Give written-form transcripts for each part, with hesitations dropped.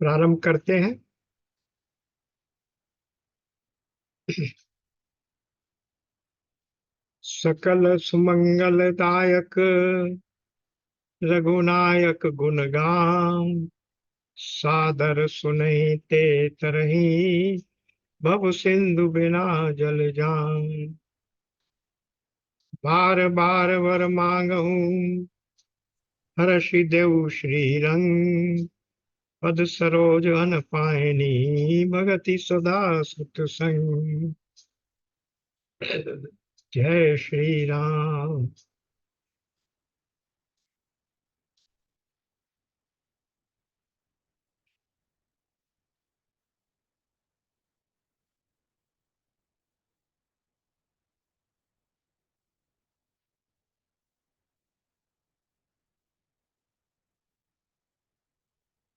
प्रारंभ करते हैं। सकल सुमंगलदायक रघुनायक गुणगान, सादर सुनते तरही भव सिंधु बिना जल जान। बार बार वर मांगहूँ हर्षि देव श्री रंग, पद सरोज अन पायनी भगति सदा सुत संग। जय Shri Ram.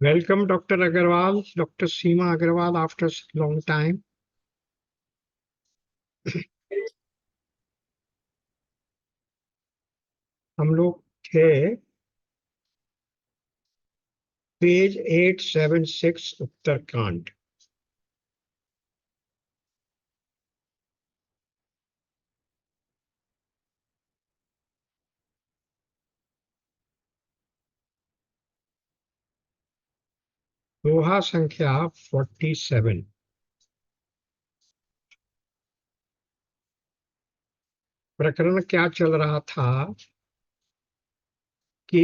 Welcome doctor Agarwal, doctor Seema Agarwal after long time. हम लोग थे पेज 876 उत्तरकांड। दोहा संख्या 47। प्रकरण क्या चल रहा था कि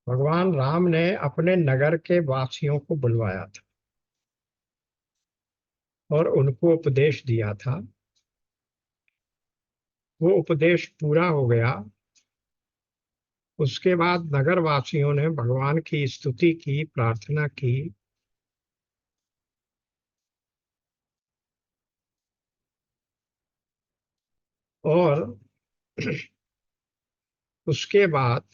भगवान राम ने अपने नगर के वासियों को बुलवाया था और उनको उपदेश दिया था। वो उपदेश पूरा हो गया। उसके बाद नगर वासियों ने भगवान की स्तुति की, प्रार्थना की। और उसके बाद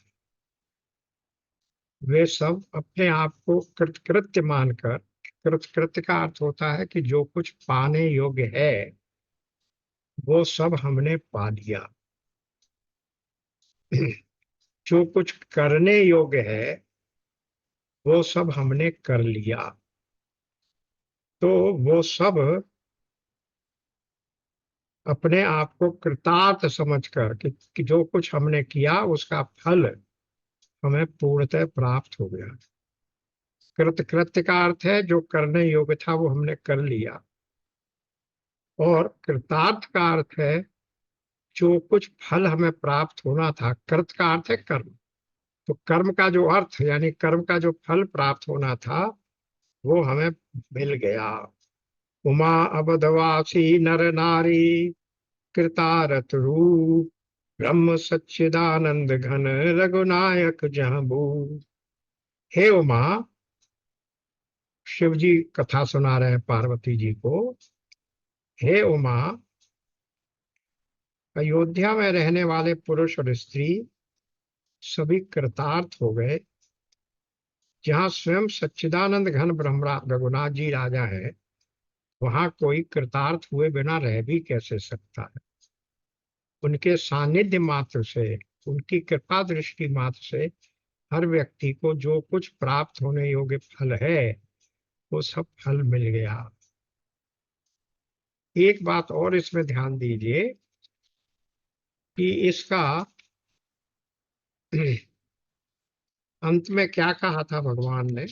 वे सब अपने आप को कृतकृत्य मानकर, कृतकृत्य का अर्थ होता है कि जो कुछ पाने योग्य है वो सब हमने पा लिया। जो कुछ करने योग्य है वो सब हमने कर लिया। तो वो सब अपने आप को कृतार्थ समझकर कि जो कुछ हमने किया उसका फल हमें पूर्णतः प्राप्त हो गया। कृतकृत्य का अर्थ है जो करने योग्य था वो हमने कर लिया, और कृतार्थ का अर्थ है जो कुछ फल हमें प्राप्त होना था। कृत का अर्थ है कर्म। तो कर्म का जो अर्थ यानी कर्म का जो फल प्राप्त होना था वो हमें मिल गया। उमा अबधवासी नर नारी कृतारथ रूप, ब्रह्म सच्चिदानंद घन रघुनायक जहाँ भू। हे उमा, शिव जी कथा सुना रहे हैं पार्वती जी को। हे उमा, अयोध्या में रहने वाले पुरुष और स्त्री सभी कृतार्थ हो गए। जहाँ स्वयं सच्चिदानंद घन ब्रह्म रघुनाथ जी राजा है, वहां कोई कृतार्थ हुए बिना रह भी कैसे सकता है। उनके सानिध्य मात्र से, उनकी कृपा दृष्टि मात्र से हर व्यक्ति को जो कुछ प्राप्त होने योग्य फल है वो सब फल मिल गया। एक बात और इसमें ध्यान दीजिए कि इसका अंत में क्या कहा था भगवान ने।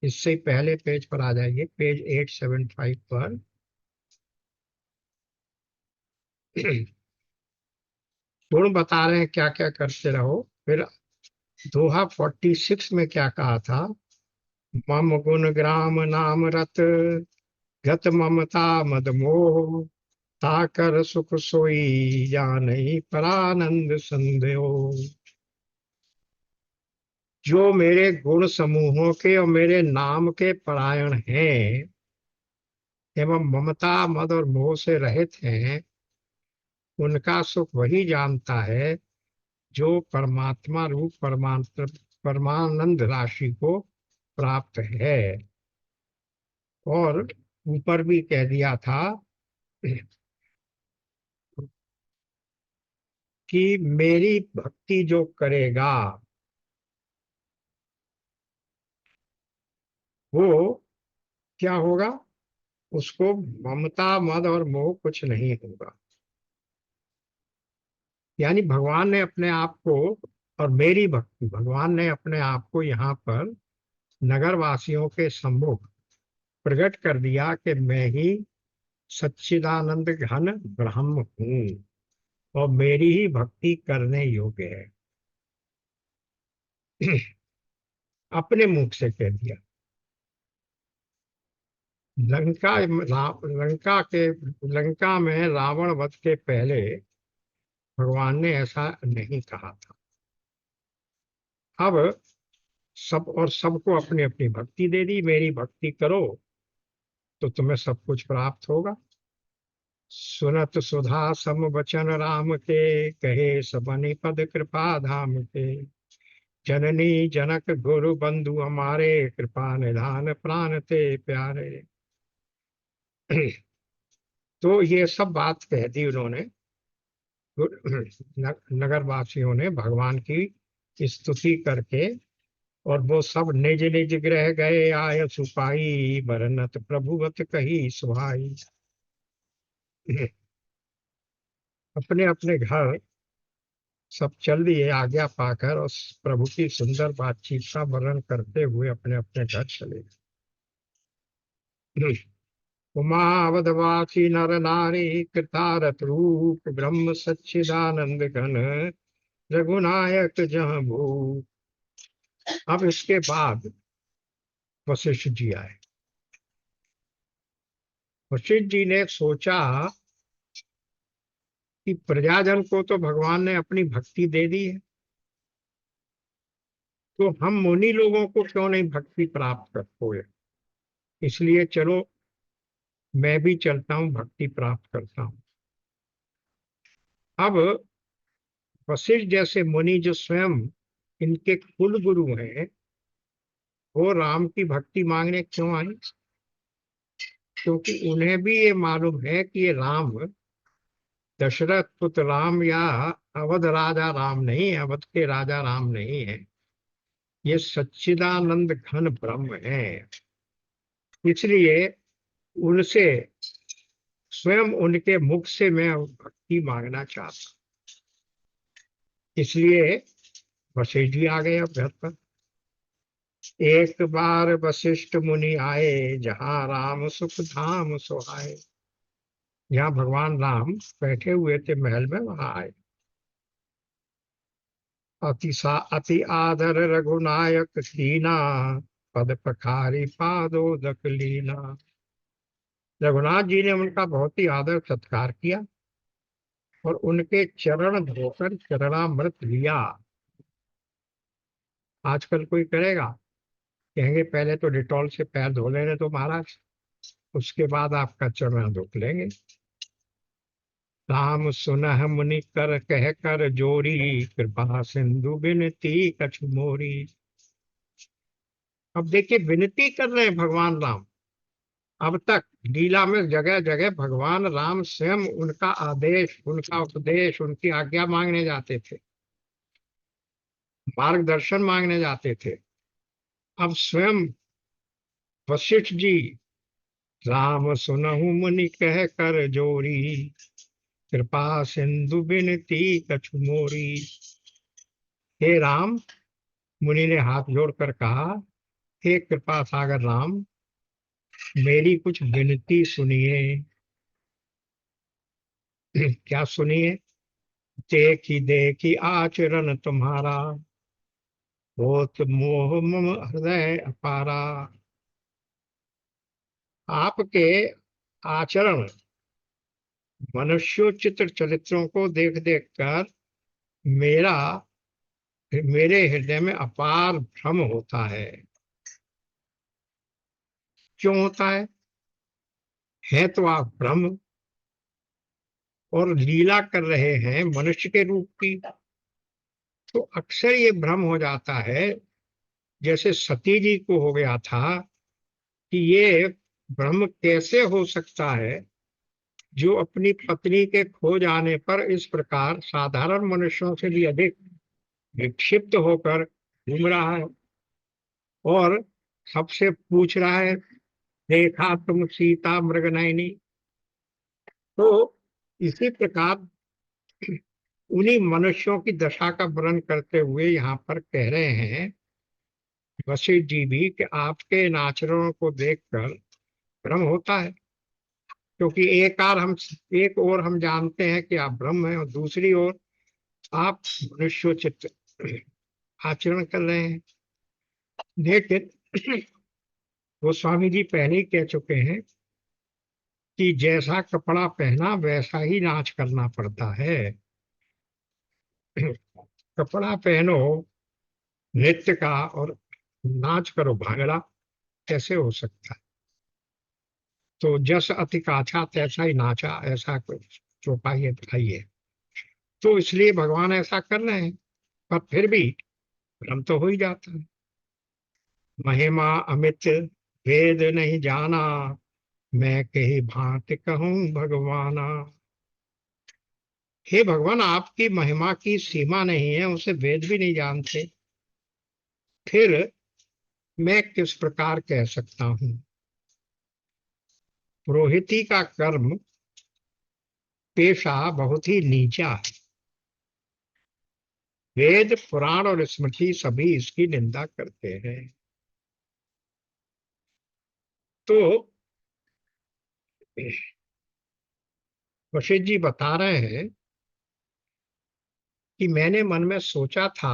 इससे पहले पेज पर आ जाइए, पेज 875 पर। गुण बता रहे हैं क्या क्या करते रहो। फिर दोहा 46 में क्या कहा था। मम गुण ग्राम नाम रत, गत ममता मद मोह, ताकर सुख सोई जानहि परानंद संदेहो। जो मेरे गुण समूहों के और मेरे नाम के परायण हैं एवं ममता मद और मोह से रहित हैं, उनका सुख वही जानता है जो परमात्मा रूप परमानंद राशि को प्राप्त है। और ऊपर भी कह दिया था कि मेरी भक्ति जो करेगा वो क्या होगा, उसको ममता मद और मोह कुछ नहीं होगा। यानी भगवान ने अपने आप को, और मेरी भक्ति, भगवान ने अपने आप को यहाँ पर नगर वासियों के सम्मुख प्रकट कर दिया कि मैं ही सच्चिदानंद घन ब्रह्म हूँ और मेरी ही भक्ति करने योग्य है। अपने मुख से कह दिया। लंका में रावण वध के पहले भगवान ने ऐसा नहीं कहा था। अब सबको अपनी अपनी भक्ति दे दी, मेरी भक्ति करो तो तुम्हें सब कुछ प्राप्त होगा। सुनत सुधा सम वचन राम के, कहे सबनि पद कृपा धाम के। जननी जनक गुरु बंधु हमारे, कृपा निधान प्राण ते प्यारे। तो ये सब बात कह दी उन्होंने, नगर वासियों ने भगवान की स्तुति करके। और वो सब निज निज गृह गए आय सुपाई, बरनत प्रभुवत कही सुहाई। अपने अपने घर सब चल दिए आज्ञा पाकर, और प्रभु की सुंदर बातचीत का वर्णन करते हुए अपने अपने घर चले गए। उमावदवासी नर नारी, कृतारथ रूप ब्रह्म सच्चिदानंद घन, रघुनायक जहाँ भू। अब इसके बाद वशिष्ठ जी आए। वशिष्ठ जी ने सोचा कि प्रजाजन को तो भगवान ने अपनी भक्ति दे दी है, तो हम मुनि लोगों को क्यों नहीं भक्ति प्राप्त कर पाए। इसलिए चलो मैं भी चलता हूँ, भक्ति प्राप्त करता हूँ। अब वशिष्ठ जैसे मुनि जो स्वयं इनके कुल गुरु हैं, वो राम की भक्ति मांगने क्यों आए? क्योंकि उन्हें भी ये मालूम है कि ये राम दशरथ पुत्र राम या अवध राजा राम नहीं है, अवध के राजा राम नहीं है, ये सच्चिदानंद घन ब्रह्म है। इसलिए उनसे, स्वयं उनके मुख से मैं भक्ति मांगना चाहता। इसलिए वशिष्ठ जी आ गए अब घर पर। एक बार वशिष्ठ मुनि आए, जहाँ राम सुख धाम सोहाए। यहाँ भगवान राम बैठे हुए थे महल में, वहां आए। अति आदर रघुनायक कीना, पद पखारी पादोदक लीना। रघुनाथ जी ने उनका बहुत ही आदर सत्कार किया और उनके चरण धोकर चरणामृत लिया। आजकल कोई करेगा? कहेंगे पहले तो डिटॉल से पैर धो लेने तो महाराज, उसके बाद आपका चरण धो लेंगे। राम सुनह मुनि कर कह कर जोरी, कृपा सिंधु बिनती कछु मोरी। अब देखिए विनती कर रहे हैं भगवान राम। अब तक लीला में जगह जगह भगवान राम स्वयं उनका आदेश, उनका उपदेश, उनकी आज्ञा मांगने जाते थे, मार्गदर्शन मांगने जाते थे। अब स्वयं वशिष्ठ जी, राम सुनहु मुनि कह कर जोरी, कृपा सिंधु बिनती कछु मोरी। हे राम, मुनि ने हाथ जोड़कर कहा, हे कृपा सागर राम, मेरी कुछ विनती सुनिए। क्या सुनिए? देखी देखी आचरण तुम्हारा, होत मोह मम हृदय अपारा। आपके आचरण, मनुष्योचित चरित्रों को देख देख कर मेरा मेरे हृदय में अपार भ्रम होता है। क्यों होता है तो आप ब्रह्म और लीला कर रहे हैं मनुष्य के रूप की, तो अक्सर ये भ्रम हो जाता है। जैसे सती जी को हो गया था कि ये ब्रह्म कैसे हो सकता है जो अपनी पत्नी के खो जाने पर इस प्रकार साधारण मनुष्यों से भी अधिक विक्षिप्त होकर घूम रहा है और सबसे पूछ रहा है, देखा तुम सीता मृगनयनी। तो इसी प्रकार उन्हीं मनुष्यों की दशा का वर्णन करते हुए यहाँ पर कह रहे हैं वशिष्ठ जी भी कि आपके इन आचरणों को देखकर भ्रम होता है, क्योंकि एक ओर हम जानते हैं कि आप ब्रह्म हैं और दूसरी ओर आप मनुष्योचित आचरण कर रहे हैं। लेकिन गोस्वामी जी पहले ही कह चुके हैं कि जैसा कपड़ा पहना वैसा ही नाच करना पड़ता है। कपड़ा पहनो नृत्य का और नाच करो भांगड़ा, कैसे हो सकता है? तो जस अति काछा तैसा ही नाचा, ऐसा कुछ चौपाई बताइए। तो इसलिए भगवान ऐसा कर रहे हैं, पर फिर भी भ्रम तो हो ही जाता है। महिमा अमित वेद नहीं जाना, मैं कही भांति कहूं भगवाना। हे भगवान, आपकी महिमा की सीमा नहीं है, उसे वेद भी नहीं जानते, फिर मैं किस प्रकार कह सकता हूं। पुरोहिती का कर्म पेशा बहुत ही नीचा है। वेद पुराण और स्मृति सभी इसकी निंदा करते हैं। तो वशिष्ठ जी बता रहे हैं कि मैंने मन में सोचा था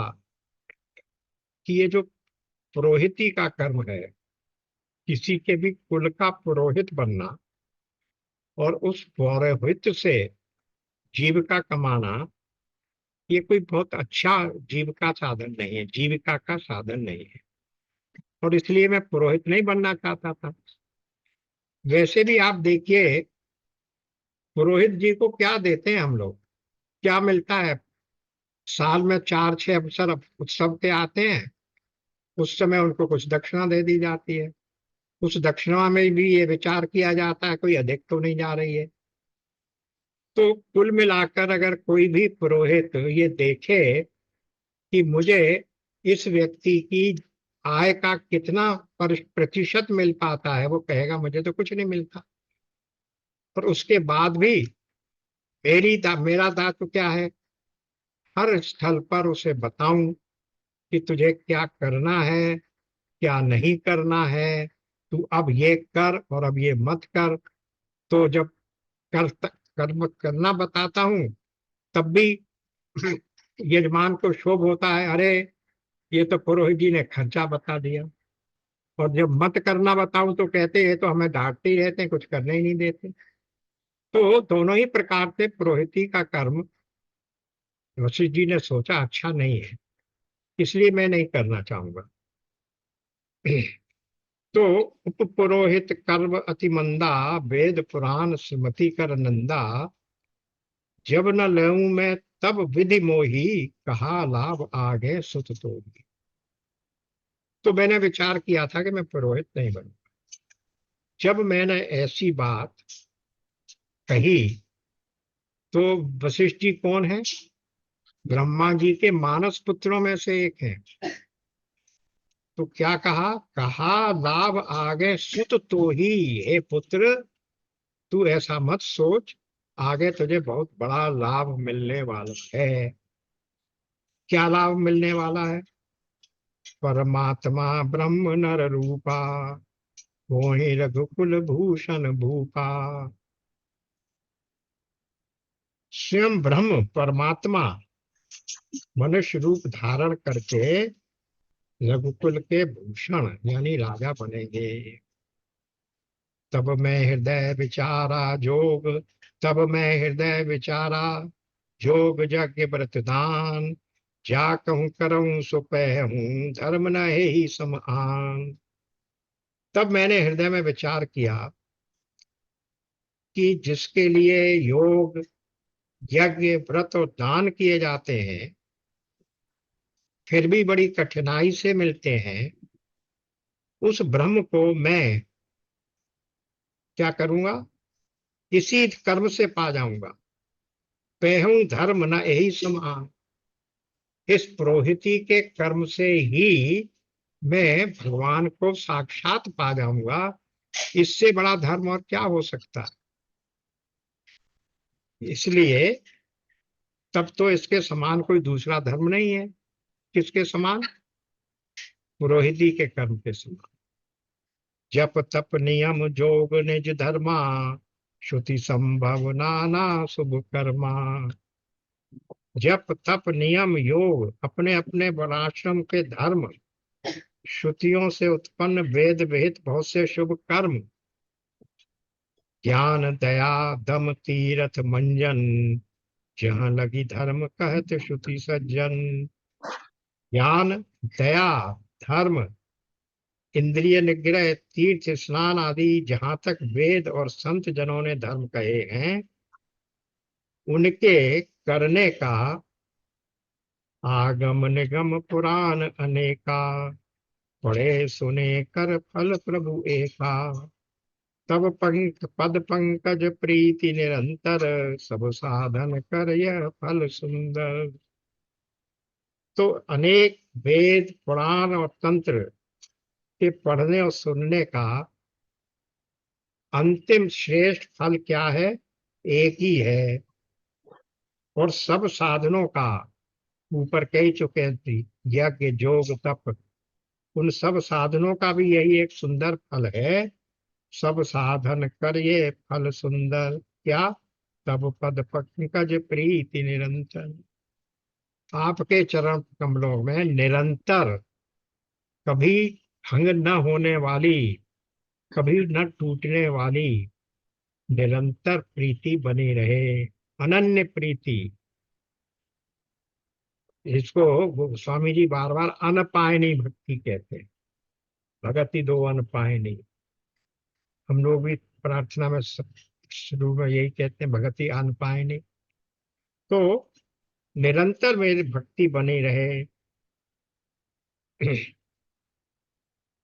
कि ये जो पुरोहिती का कर्म है, किसी के भी कुल का पुरोहित बनना और उस पौरोहित्य से जीविका कमाना, ये कोई बहुत अच्छा जीविका साधन नहीं है, जीविका का साधन नहीं है। और इसलिए मैं पुरोहित नहीं बनना चाहता था। वैसे भी आप देखिए, पुरोहित जी को क्या देते हैं हम लोग, क्या मिलता है? साल में 4-6 अवसर उत्सव के आते हैं, उस समय उनको कुछ दक्षिणा दे दी जाती है। उस दक्षिणा में भी ये विचार किया जाता है कोई अधिक तो नहीं जा रही है। तो कुल मिलाकर अगर कोई भी पुरोहित ये देखे कि मुझे इस व्यक्ति की आय का कितना प्रतिशत मिल पाता है, वो कहेगा मुझे तो कुछ नहीं मिलता। पर उसके बाद भी मेरा दायित्व क्या है, हर स्थल पर उसे बताऊं कि तुझे क्या करना है, क्या नहीं करना है, तू अब ये कर और अब ये मत कर। तो जब कर्म करना बताता हूं, तब भी यजमान को क्षोभ होता है, अरे ये तो पुरोहित जी ने खर्चा बता दिया। और जब मत करना बताऊं तो कहते हैं तो हमें डांटते ही रहते हैं, कुछ करने ही नहीं देते। तो दोनों ही प्रकार से पुरोहिती का कर्म वशिष्ठ जी ने सोचा अच्छा नहीं है, इसलिए मैं नहीं करना चाहूंगा। तो उपपुरोहित कर्म अति मंदा, वेद पुराण स्मृति कर नंदा, जब न लऊं मैं तब विधि मोही, कहा लाभ आगे सुत तो। तो मैंने विचार किया था कि मैं पुरोहित नहीं बनूं। जब मैंने ऐसी बात कही तो वशिष्ठ जी कौन है? ब्रह्मा जी के मानस पुत्रों में से एक है। तो क्या कहा? कहा लाभ आगे सुत तो ही। हे पुत्र, तू ऐसा मत सोच, आगे तुझे बहुत बड़ा लाभ मिलने वाला है। क्या लाभ मिलने वाला है? परमात्मा ब्रह्म नर रूपा, मोहि रघुकुल भूषण भूपा। स्वयं ब्रह्म परमात्मा मनुष्य रूप धारण करके रघुकुल के भूषण यानी राजा बनेंगे। तब मैं हृदय विचारा जोग, तब मैं हृदय विचारा जोग यज्ञ व्रत दान, जा कहूँ करऊँ सो हूँ धर्म न है ही समान। तब मैंने हृदय में विचार किया कि जिसके लिए योग यज्ञ व्रत और दान किए जाते हैं, फिर भी बड़ी कठिनाई से मिलते हैं, उस ब्रह्म को मैं क्या करूंगा? इसी कर्म से पा जाऊंगा। पेहूं धर्म न यही समान, इस पुरोहिती के कर्म से ही मैं भगवान को साक्षात पा जाऊंगा। इससे बड़ा धर्म और क्या हो सकता है। इसलिए तब तो इसके समान कोई दूसरा धर्म नहीं है। किसके समान? पुरोहिती के कर्म के समान। जप तप नियम जोग निज धर्मा, श्रुति संभव नाना शुभ कर्मा। जप तप नियम योग अपने अपने वर्णाश्रम के धर्म, श्रुतियों से उत्पन्न वेद विहित बहुत से शुभ कर्म, ज्ञान दया दम तीरथ मंजन, जहाँ लगी धर्म कहत श्रुति सज्जन। ज्ञान दया धर्म इंद्रिय निग्रह तीर्थ स्नान आदि जहां तक वेद और संत जनों ने धर्म कहे हैं, उनके करने का आगम निगम पुराण अनेका, पढ़े सुने कर फल प्रभु एका। तब पद पंकज प्रीति निरंतर, सब साधन कर यह फल सुंदर। तो अनेक वेद पुराण और तंत्र के पढ़ने और सुनने का अंतिम श्रेष्ठ फल क्या है? एक ही है। और सब साधनों का, ऊपर कह चुके हैं, यज्ञ जोग तप, उन सब साधनों का भी यही एक सुंदर फल है। सब साधन कर ये फल सुंदर, क्या? तब पद पंकज प्रीति निरंतर। आपके चरण कमलों में निरंतर, कभी भंग न होने वाली, कभी न टूटने वाली निरंतर प्रीति बनी रहे। अनन्य प्रीति, इसको स्वामी जी बार बार अनपायनी भक्ति कहते हैं। भगति दो अनपायनी। हम लोग भी प्रार्थना में शुरू में यही कहते हैं, भगति अनपायनी। तो निरंतर मेरी भक्ति बनी रहे,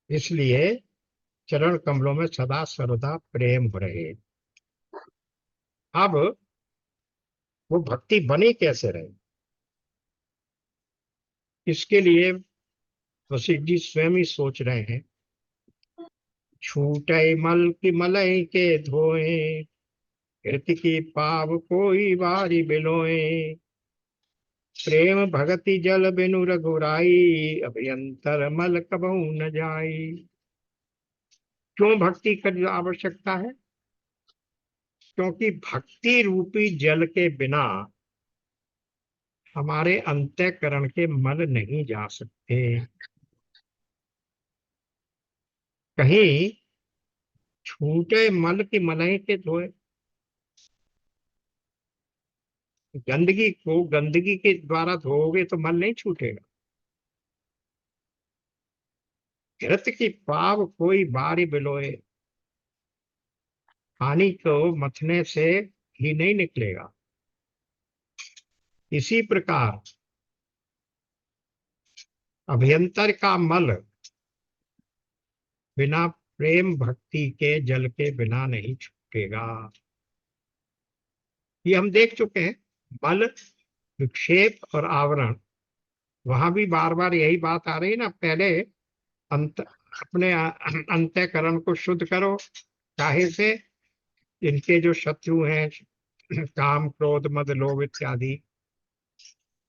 इसलिए चरण कमलों में सदा सर्वदा प्रेम हो रहे। अब वो भक्ति बनी कैसे रहे, इसके लिए वशिष्ठ जी स्वयं ही सोच रहे हैं। छूटे मल की मलई के धोए, कृति की पाव कोई बारी बिलोए। प्रेम भगति जल बिनु रघुराई, अभ्यंतर मल कबहू न जाई। क्यों भक्ति की आवश्यकता है? क्योंकि भक्ति रूपी जल के बिना हमारे अंतःकरण के मल नहीं जा सकते। कहीं छूटे मल की मलई के धोए, गंदगी को गंदगी के द्वारा धोओगे तो मल नहीं छूटेगा। घृत की पाव कोई बारी बिलोए, पानी को मथने से ही नहीं निकलेगा। इसी प्रकार अभ्यंतर का मल बिना प्रेम भक्ति के जल के बिना नहीं छूटेगा। ये हम देख चुके हैं। मल, विक्षेप और आवरण, वहां भी बार बार यही बात आ रही है ना। पहले अंत अपने अंतःकरण को शुद्ध करो। काहे से? इनके जो शत्रु हैं, काम क्रोध मद लोभ इत्यादि,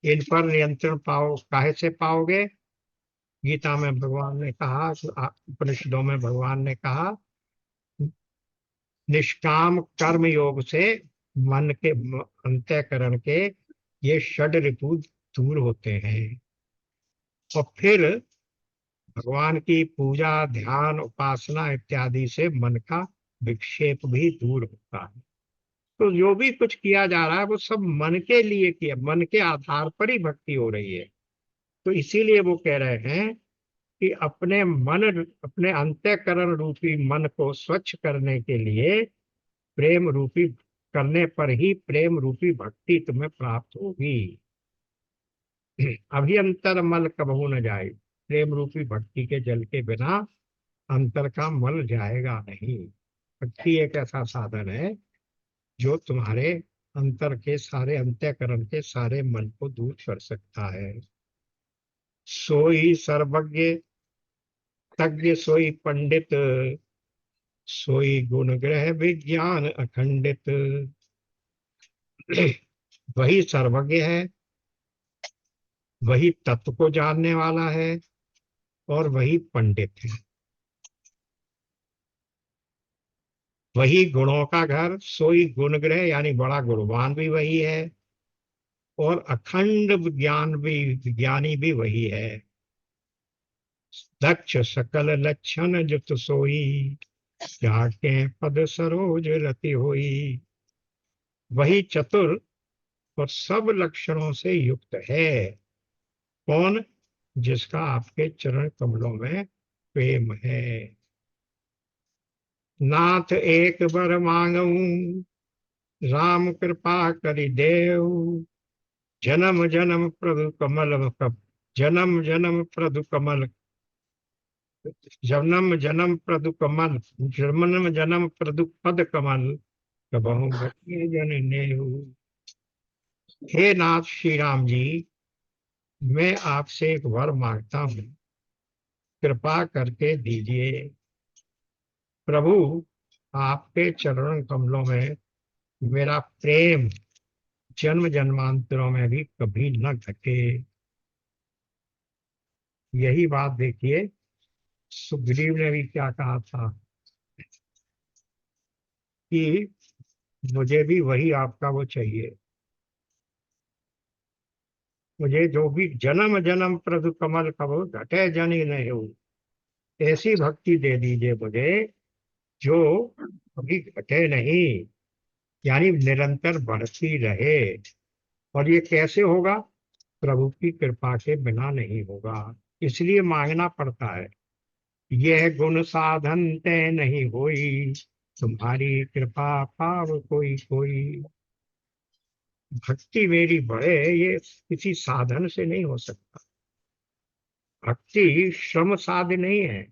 इन पर नियंत्रण पाओ। काहे से पाओगे? गीता में भगवान ने कहा, उपनिषदों में भगवान ने कहा, निष्काम कर्म योग से मन के, अंतःकरण के ये षड रिपु दूर होते हैं। और फिर भगवान की पूजा ध्यान उपासना इत्यादि से मन का विक्षेप भी दूर होता है। तो जो भी कुछ किया जा रहा है वो सब मन के लिए किया, मन के आधार पर ही भक्ति हो रही है। तो इसीलिए वो कह रहे हैं कि अपने अंतःकरण रूपी मन को स्वच्छ करने के लिए प्रेम रूपी करने पर ही प्रेम रूपी भक्ति तुम्हें प्राप्त होगी। अभी अंतर मल कबहू न जाए। प्रेम रूपी भक्ति के जल के बिना अंतर का मल जाएगा नहीं। भक्ति एक ऐसा साधन है जो तुम्हारे अंतर के सारे अंतःकरण के सारे मन को दूर कर सकता है। सोई सर्वज्ञ तज्ञ सोई पंडित, सोई गुण ग्रह विज्ञान अखंडित। वही सर्वज्ञ है, वही तत्व को जानने वाला है, और वही पंडित है। वही गुणों का घर, सोई गुण ग्रह यानी बड़ा गुणवान भी वही है, और अखंड ज्ञान भी विज्ञानी भी वही है। दक्ष सकल लक्षण जुत सोई, जाके पद सरोज रति होई। वही चतुर और सब लक्षणों से युक्त है। कौन? जिसका आपके चरण कमलों में प्रेम है। नाथ एक बर मांगऊं, राम कृपा करि देव। जन्म जन्म प्रभु कमल कब, जन्म जन्म प्रभु कमल, जन्म जन्म प्रभु कमल, जन्म जन्म प्रभु पद कमल, कबहु बख्शे जन नेहु। हे नाथ श्री राम जी, मैं आपसे एक वर मांगता हूँ, कृपा करके दीजिए। प्रभु, आपके चरण कमलों में मेरा प्रेम जन्म जन्मांतरों में भी कभी न घटे। यही बात देखिए, सुग्रीव ने भी क्या कहा था कि मुझे भी वही आपका वो चाहिए। मुझे जो भी जन्म जन्म प्रभु कमल कबो घटे जनि नहीं हो, ऐसी भक्ति दे दीजिए मुझे जो कभी घटे नहीं, यानी निरंतर बढ़ती रहे। और ये कैसे होगा? प्रभु की कृपा के बिना नहीं होगा। इसलिए मांगना पड़ता है। यह गुण साधन तय नहीं होई, तुम्हारी कृपा पाव कोई कोई। भक्ति मेरी बढ़े, ये किसी साधन से नहीं हो सकता। भक्ति श्रम साध्य नहीं है।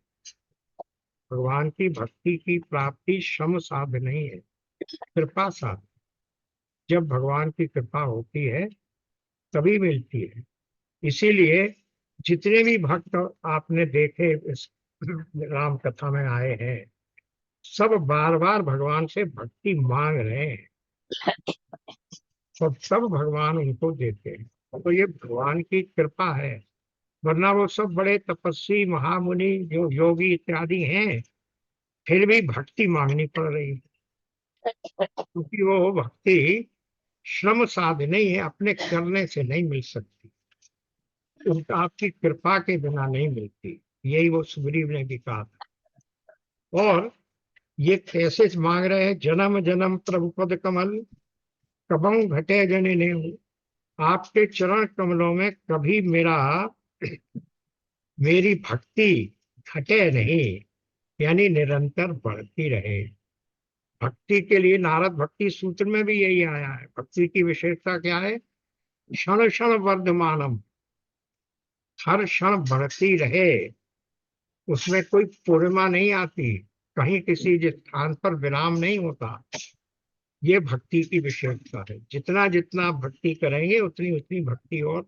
भगवान की भक्ति की प्राप्ति श्रम साध्य नहीं है, कृपा साध्य। जब भगवान की कृपा होती है तभी मिलती है। इसीलिए जितने भी भक्त आपने देखे इस राम कथा में आए हैं, सब बार बार भगवान से भक्ति मांग रहे हैं, और सब भगवान उनको देते हैं। तो ये भगवान की कृपा है। वरना वो सब बड़े तपस्वी महामुनि जो योगी इत्यादि हैं, फिर भी भक्ति मांगनी पड़ रही है, क्योंकि वो भक्ति श्रम साध्य नहीं है, अपने करने से नहीं मिल सकती, उनका आपकी कृपा के बिना नहीं मिलती। यही वो सुग्रीव ने भी कहा था। और ये कैसे मांग रहे हैं? जन्म जन्म प्रभु पद कमल, कबहु घटे जनि नेहु। आपके चरण कमलों में कभी मेरी भक्ति घटे नहीं, यानी निरंतर बढ़ती रहे। भक्ति के लिए नारद भक्ति सूत्र में भी यही आया है। भक्ति की विशेषता क्या है? क्षण क्षण वर्धमानम, हर क्षण बढ़ती रहे, उसमें कोई पूर्णिमा नहीं आती, कहीं किसी स्थान पर विराम नहीं होता। ये भक्ति की विशेषता है। जितना जितना आप भक्ति करेंगे उतनी उतनी भक्ति और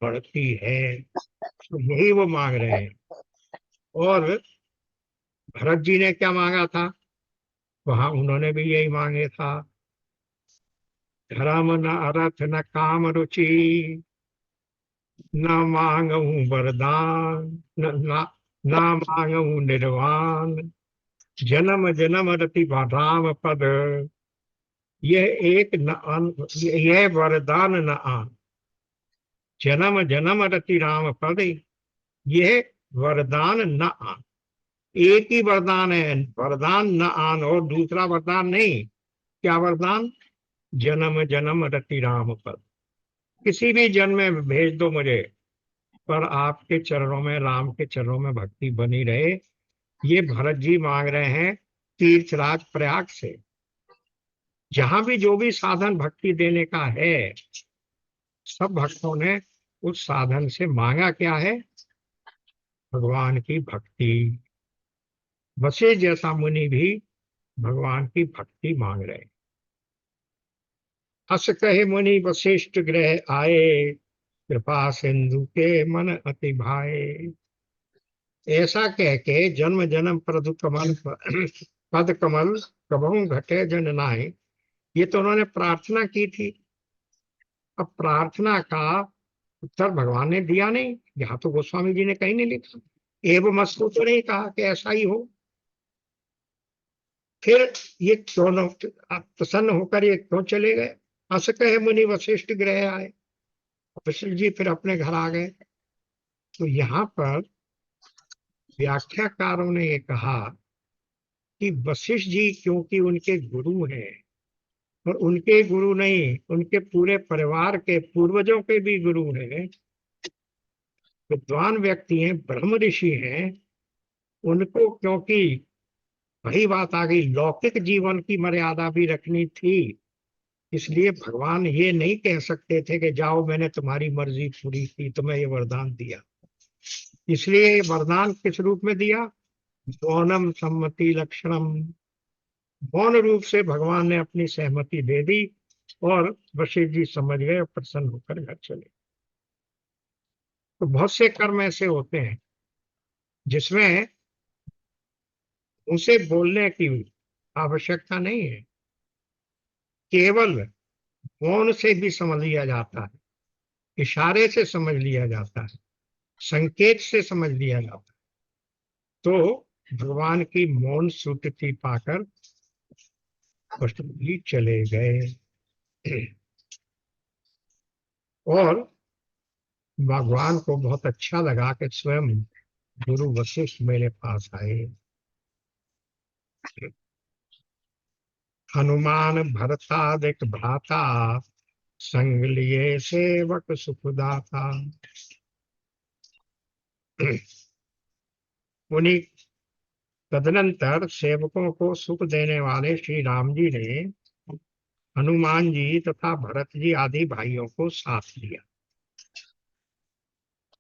बढ़ती है। तो यही वो मांग रहे हैं। और भरत जी ने क्या मांगा था? वहां उन्होंने भी यही मांगे था। धर्म न अर्थ न काम रुचि, न मांगू वरदान, न मांगू निर्वाण। जन्म जन्म रति राम पद, यह एक न आन, यह वरदान न आन। जन्म जन्म रति राम पद, यह वरदान न आन। एक ही वरदान है, वरदान न आन, और दूसरा वरदान नहीं। क्या वरदान? जन्म जन्म रति राम पद। किसी भी जन्म में भेज दो मुझे, पर आपके चरणों में, राम के चरणों में भक्ति बनी रहे। ये भरत जी मांग रहे हैं तीर्थराज प्रयाग से। जहां भी जो भी साधन भक्ति देने का है, सब भक्तों ने उस साधन से मांगा क्या है? भगवान की भक्ति। वशिष्ठ जैसा मुनि भी भगवान की भक्ति मांग रहे हैं। अस कहे मुनि वशिष्ठ गृह आए, कृपा सिंधु के मन अति भाए। ऐसा कह के जन्म जन्म प्रदु कमल पद कमल कबहू घटे जन नाय, ये तो उन्होंने प्रार्थना की थी। अब प्रार्थना का उत्तर भगवान ने दिया नहीं, यहाँ तो गोस्वामी जी ने कहीं नहीं लिखा। एवं मस्तु तो नहीं कहा कि ऐसा ही हो। फिर ये दोनों प्रसन्न होकर ये क्यों चले गए? अस कहे मुनि वशिष्ठ गृह आए, वशिष्ठ जी फिर अपने घर आ गए। तो यहाँ पर व्याख्याकारों ने ये कहा कि वशिष्ठ जी क्योंकि उनके गुरु हैं, और उनके गुरु नहीं, उनके पूरे परिवार के पूर्वजों के भी गुरु हैं, विद्वान व्यक्ति हैं, ब्रह्म ऋषि हैं, उनको क्योंकि वही बात आ गई, लौकिक जीवन की मर्यादा भी रखनी थी, इसलिए भगवान ये नहीं कह सकते थे कि जाओ मैंने तुम्हारी मर्जी पूरी की, तुम्हें ये वरदान दिया। इसलिए ये वरदान किस रूप में दिया? मौनम सम्मति लक्षणम, मौन रूप से भगवान ने अपनी सहमति दे दी, और वशिष्ठ जी समझ गए और प्रसन्न होकर घर चले। तो बहुत से कर्म ऐसे होते हैं जिसमें उसे बोलने की आवश्यकता नहीं है, केवल मौन से भी समझ लिया जाता है, इशारे से समझ लिया जाता है, संकेत से समझ लिया जाता है। तो भगवान की मौन स्वीकृति पाकर वशिष्ठ जी चले गए, और भगवान को बहुत अच्छा लगा कि स्वयं गुरु वशिष्ठ मेरे पास आए। हनुमान भरतादिक भ्राता, संग लिए सेवक सुखदाता। उन्हीं तदनंतर सेवकों को सुख देने वाले श्री राम जी ने हनुमान जी तथा भरत जी आदि भाइयों को साथ लिया।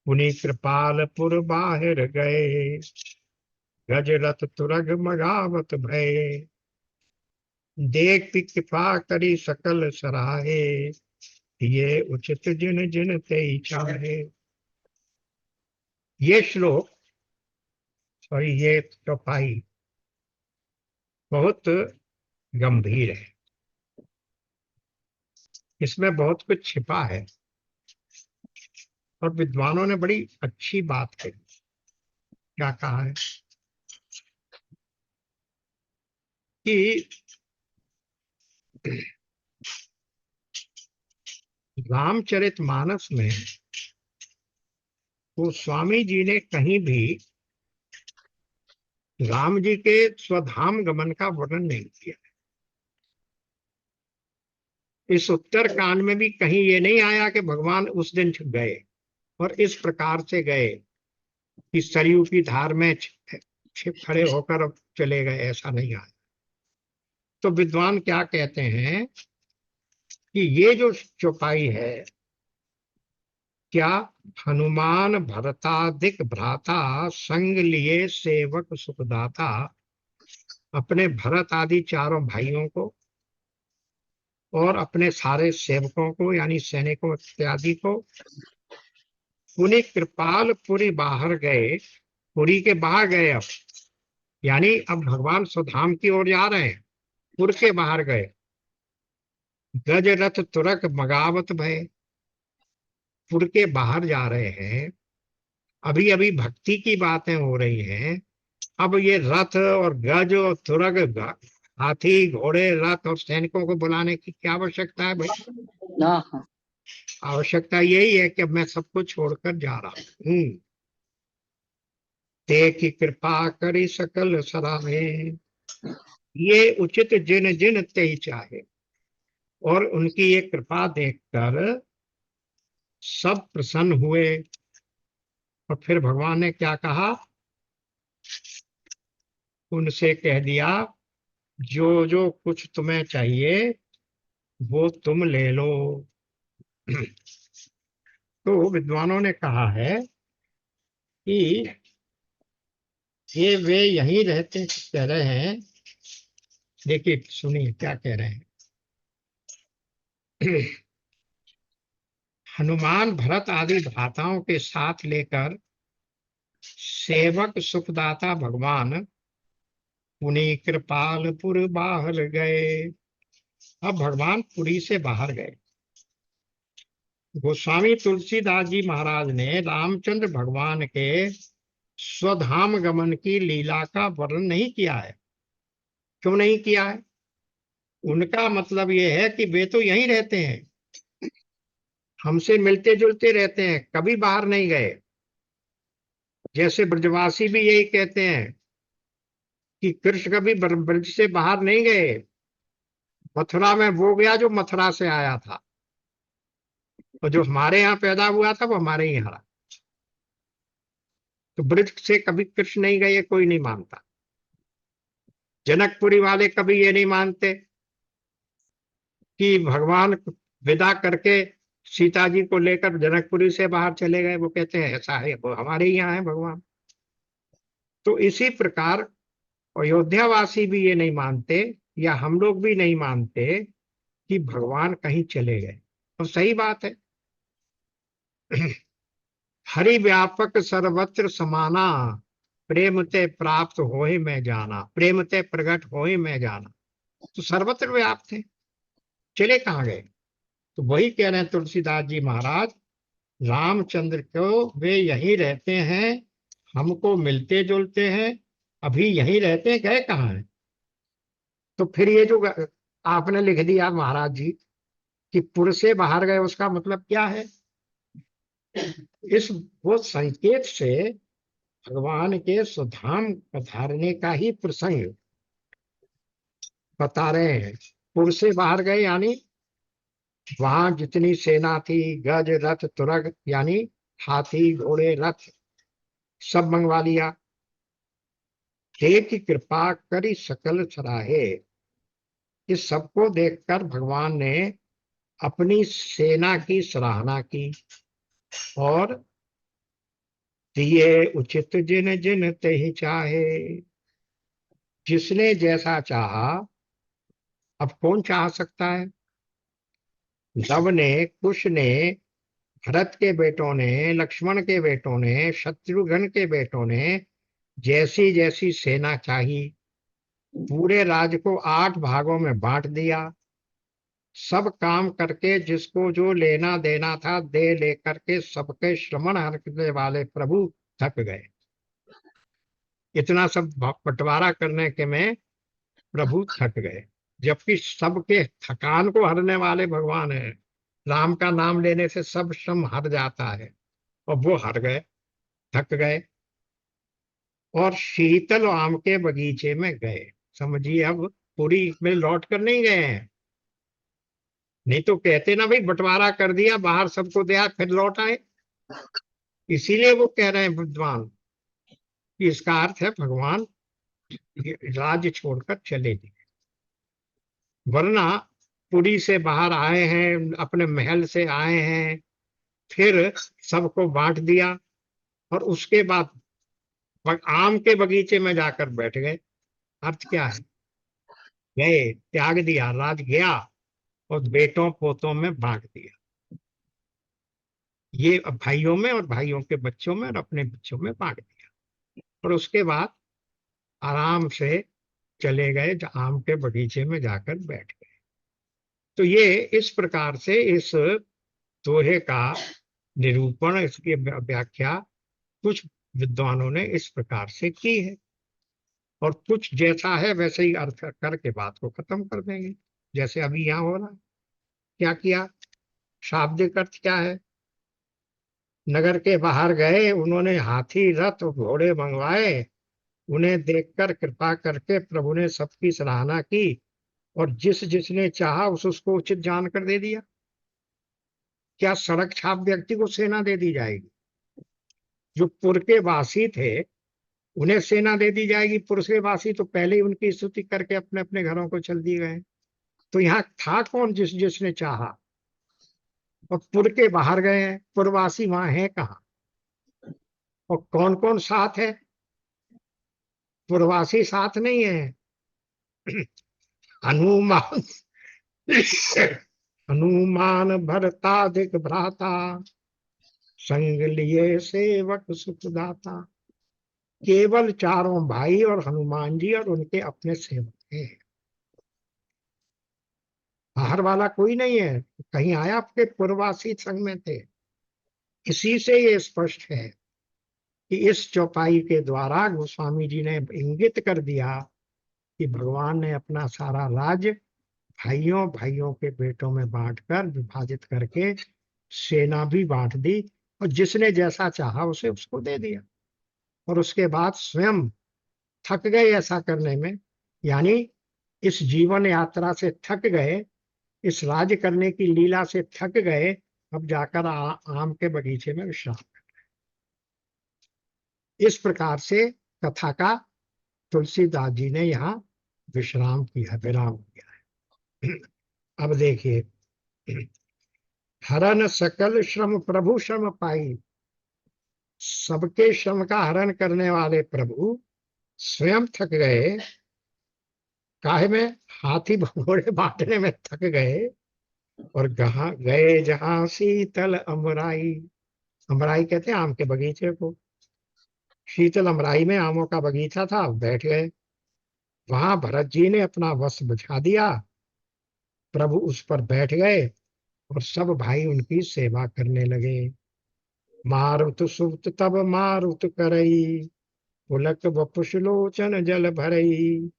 उन्हीं कृपालपुर बाहिर गए, गज रथ तुरग मगावत भय, देख कृपा करी सकल सराहे, ये उचित जिन जिन ते चाहे। ये श्लोक और ये चौपाई बहुत गंभीर है, इसमें बहुत कुछ छिपा है, और विद्वानों ने बड़ी अच्छी बात कही। क्या कहा है कि रामचरितमानस में वो स्वामी जी ने कहीं भी राम जी के स्वधाम गमन का वर्णन नहीं किया। इस उत्तर कांड में भी कहीं ये नहीं आया कि भगवान उस दिन गए और इस प्रकार से गए कि सरयू की धार में छिप खड़े होकर चले गए, ऐसा नहीं आया। तो विद्वान क्या कहते हैं कि ये जो चौपाई है, क्या हनुमान भरतादिक भ्राता, संग लिए सेवक सुखदाता, अपने भरत आदि चारों भाइयों को और अपने सारे सेवकों को यानी सैनिकों इत्यादि को, पुनि कृपालपुरी बाहर गए, पुरी के बाहर गए। अब यानी अब भगवान स्वधाम की ओर जा रहे हैं, पुर के बाहर गए। गज रथ तुरक मगावत भय, पुर के बाहर जा रहे हैं, अभी अभी भक्ति की बातें हो रही हैं, अब ये रथ और गज और तुरग, हाथी घोड़े रथ और सैनिकों को बुलाने की क्या आवश्यकता है भाई? हाँ, आवश्यकता यही है कि अब मैं सबको छोड़कर जा रहा हूँ। ते की कृपा करी सकल सराहे, ये उचित जिन जिन ते चाहे। और उनकी ये कृपा देखकर सब प्रसन्न हुए। और फिर भगवान ने क्या कहा? उनसे कह दिया, जो जो कुछ तुम्हें चाहिए वो तुम ले लो। तो विद्वानों ने कहा है कि ये वे यहीं रहते, कह रहे हैं। देखिए सुनिए क्या कह रहे हैं। हनुमान भरत आदि भ्राताओं के साथ लेकर सेवक सुखदाता भगवान पुनि कृपालपुर बाहर गए। अब भगवान पुरी से बाहर गए। गोस्वामी तुलसीदास जी महाराज ने रामचंद्र भगवान के स्वधाम गमन की लीला का वर्णन नहीं किया है। क्यों नहीं किया है? उनका मतलब यह है कि वे तो यहीं रहते हैं, हमसे मिलते जुलते रहते हैं, कभी बाहर नहीं गए। जैसे ब्रजवासी भी यही कहते हैं कि कृष्ण कभी ब्रज से बाहर नहीं गए, मथुरा में वो गया जो मथुरा से आया था, और जो हमारे यहाँ पैदा हुआ था वो हमारे ही यहाँ रहा। तो ब्रज से कभी कृष्ण नहीं गए, कोई नहीं मानता। जनकपुरी वाले कभी ये नहीं मानते कि भगवान विदा करके सीता जी को लेकर जनकपुरी से बाहर चले गए। वो कहते हैं ऐसा है, वो हमारे ही यहाँ है भगवान। तो इसी प्रकार अयोध्यावासी भी ये नहीं मानते, या हम लोग भी नहीं मानते कि भगवान कहीं चले गए। और सही बात है। हरि व्यापक सर्वत्र समाना, प्रेम ते प्राप्त होए मैं जाना, प्रेम ते प्रकट होए मैं जाना। तो सर्वत्र व्याप्त थे, चले कहाँ गए? तो वही कह रहे हैं तुलसीदास जी महाराज, रामचंद्र को वे यहीं रहते हैं, हमको मिलते जुलते हैं, अभी यहीं रहते हैं, गए कहाँ हैं? तो फिर ये जो आपने लिख दिया महाराज जी कि पुर से बाहर गए, उसका मतलब क्या है? इस वो संकेत से भगवान के स्वधाम पधारने का ही प्रसंग बता रहे हैं। पुर से बाहर गए यानी वहां जितनी सेना थी, गज रथ तुरग यानी हाथी घोड़े रथ, सब मंगवा लिया। की कृपा करी सकल सराहे। इस सबको देखकर भगवान ने अपनी सेना की सराहना की और दिए उचित जिन जिन ते ही चाहे। जिसने जैसा चाहा, अब कौन चाह सकता है? लव ने, कुश ने, भरत के बेटों ने, लक्ष्मण के बेटों ने, शत्रुघ्न के बेटों ने जैसी जैसी सेना चाहिए, पूरे राज्य को 8 भागों में बांट दिया। सब काम करके जिसको जो लेना देना था दे लेकर के सबके श्रमण हरने वाले प्रभु थक गए। इतना सब बंटवारा करने के में प्रभु थक गए, जबकि सबके थकान को हरने वाले भगवान है। राम का नाम लेने से सब श्रम हर जाता है, और वो हर गए, थक गए, और शीतल आम के बगीचे में गए। समझिए, अब पूरी में लौट कर नहीं गए हैं। नहीं तो कहते ना भाई बंटवारा कर दिया, बाहर सबको दिया, फिर लौट आए। इसीलिए वो कह रहे हैं विद्वान कि इसका अर्थ है भगवान राज्य छोड़कर चले गए। वरना पुरी से बाहर आए हैं, अपने महल से आए हैं, फिर सबको बांट दिया, और उसके बाद आम के बगीचे में जाकर बैठ गए। अर्थ क्या है? गए, त्याग दिया, राज गया, और बेटों पोतों में बांट दिया। ये भाइयों में और भाइयों के बच्चों में और अपने बच्चों में बांट दिया, और उसके बाद आराम से चले गए, आम के बगीचे में जाकर बैठ गए। तो ये इस प्रकार से इस दोहे का निरूपण, इसकी व्याख्या कुछ विद्वानों ने इस प्रकार से की है, और कुछ जैसा है वैसे ही अर्थ करके बात को खत्म कर देंगे, जैसे अभी यहाँ हो रहा है। क्या किया? शाब्दिक अर्थ क्या है? नगर के बाहर गए, उन्होंने हाथी रथ घोड़े मंगवाए, उन्हें देखकर कृपा करके प्रभु ने सबकी सराहना की, और जिस जिसने चाहा उसको उचित जानकर दे दिया। क्या सड़क छाप व्यक्ति को सेना दे दी जाएगी? जो पुर के वासी थे उन्हें सेना दे दी जाएगी? पुर के वासी तो पहले ही उनकी स्तुति करके अपने अपने घरों को चल दिए गए। तो यहाँ था कौन जिस जिसने चाहा? और पुर के बाहर गए हैं, पुरवासी वहां है कहाँ? और कौन कौन साथ है? पुरवासी साथ नहीं है। हनुमान हनुमान भरताधिक भ्राता, संग लिए सेवक सुखदाता। केवल चारों भाई और हनुमान जी और उनके अपने सेवक हैं, बाहर वाला कोई नहीं है। कहीं आया आपके पूर्ववासी संग में थे। इसी से ये स्पष्ट है कि इस चौपाई के द्वारा गोस्वामी जी ने इंगित कर दिया कि भगवान ने अपना सारा राज भाइयों भाइयों के बेटों में बांटकर विभाजित करके सेना भी बांट दी, और जिसने जैसा चाहा उसे उसको दे दिया। और उसके बाद स्वयं थक गए ऐसा करने में, यानी इस जीवन यात्रा से थक गए, इस राज करने की लीला से थक गए। अब जाकर आम के बगीचे में विश्राम। इस प्रकार से कथा का तुलसीदास जी ने यहाँ विश्राम किया, विराम किया है। अब देखिए, हरन सकल श्रम प्रभु श्रम पाई। सबके श्रम का हरण करने वाले प्रभु स्वयं थक गए। काहे में? हाथी घोड़े बांटने में थक गए। और गए जहां शीतल अमराई। अमराई कहते हैं आम के बगीचे को। शीतल अमराई में आमों का बगीचा था, बैठ गए। वहां भरत जी ने अपना वस्त्र बिछा दिया, प्रभु उस पर बैठ गए और सब भाई उनकी सेवा करने लगे। मारुत सुत तब मारुत करई, पुलक वपुष लोचन जल भरई।